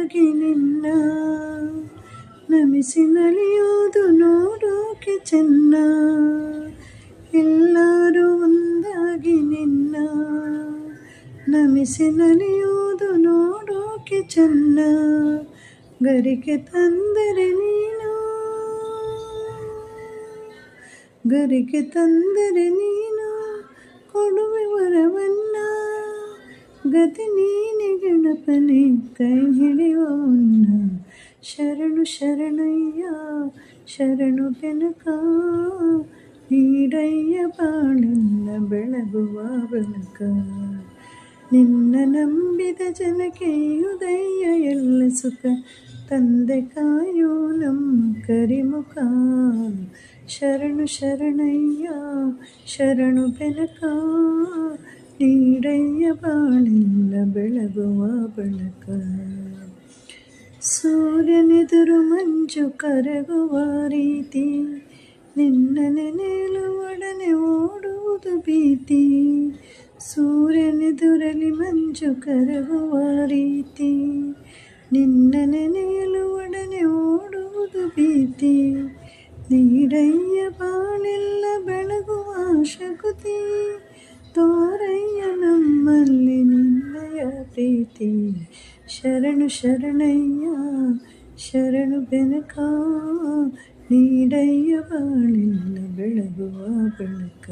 ಒಂದಾಗಿ ನಿನ್ನ ನಮಿಸಿ ನಲಿಯೋದು ನೋಡೋಕೆ ಚೆನ್ನ. ಎಲ್ಲರೂ ಒಂದಾಗಿ ನಿನ್ನ ನಮಿಸಿ ನಲಿಯೋದು ನೋಡೋಕೆ ಚೆನ್ನ. ಗರಿಕೆ ತಂದರೆ ನೀನು, ಗರಿಕೆ ತಂದರೆ ನೀನು ಕೊಡುವೆ ವರವನ್ನ. ಗತಿ ನೀನೆ ಗಣಪನೆ ಕೈ ಹಿಡಿಯೋನ್ನ. ಶರಣು ಶರಣಯ್ಯ ಶರಣು ಬೆನಕ, ನೀಡಯ್ಯ ಬಾಳೆಲ್ಲ ಬೆಳಗುವ ಬೆಳಕ. ನಿನ್ನ ನಂಬಿದ ಜನಕ್ಕೆ ಉದಯ ಎಲ್ಲ ಸುಖ, ತಂದೆ ಕಾಯೋ ನಮ್ಮ ಕರಿಮುಖ. ಶರಣು ಶರಣಯ್ಯ ಶರಣು ಬೆನಕ, ನೀಡಯ್ಯ ಬಾಳೆಲ್ಲ ಬೆಳಗುವ ಬೆಳಕ. ಸೂರ್ಯನೆದುರು ಮಂಜು ಕರಗುವ ರೀತಿ, ನಿನ್ನ ನೆನೆಯಲು ಒಡನೆ ಓಡುವುದು ಭೀತಿ. ಸೂರ್ಯನೆದುರಲಿ ಮಂಜು ಕರಗುವ ರೀತಿ, ನಿನ್ನ ನೆನೆಯಲು ಒಡನೆ ಓಡುವುದು ಭೀತಿ. ನೀಡಯ್ಯ ಬಾಳೆಲ್ಲ ಬೆಳಗುವ ಶಕುತಿ, ತೋರಯ್ಯ ನಮ್ಮಲ್ಲಿ ನಿನ್ನಯ ಪ್ರೀತಿ. ಶರಣು ಶರಣಯ್ಯ ಶರಣು ಬೆನಕ, ನೀಡಯ್ಯ ಬಾಳೆಲ್ಲ ಬೆಳಗುವ ಬೆಳಕ.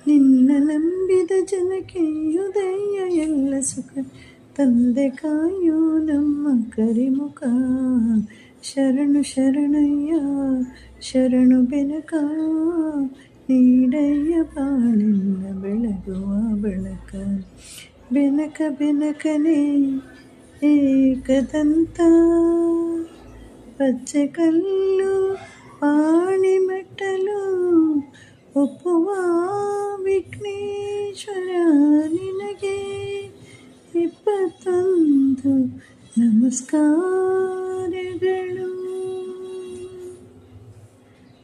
ನಿನ್ನ ನಂಬಿದ ಜನಕ್ಕೆ ಉದಯ ಎಲ್ಲ ಸುಖ, ತಂದೆ ಕಾಯೋ ನಮ್ಮ ಕರಿಮುಖ. ಶರಣು ಶರಣಯ್ಯ ಶರಣು ಬೆನಕ, ನೀಡಯ್ಯ ಬಾಳೆಲ್ಲ ಬೆಳಗುವ ಬೆಳಕ. ಬೆನಕ ಬೆನಕನೇ ಏಕದಂತ, ಪಚ್ಚೆ ಕಲ್ಲು ಪಾಣಿ ಮೆಟ್ಟಲು ಒಪ್ಪುವ ವಿಘ್ನೇಶ್ವರ ನಿನಗೆ 21 ನಮಸ್ಕಾರ.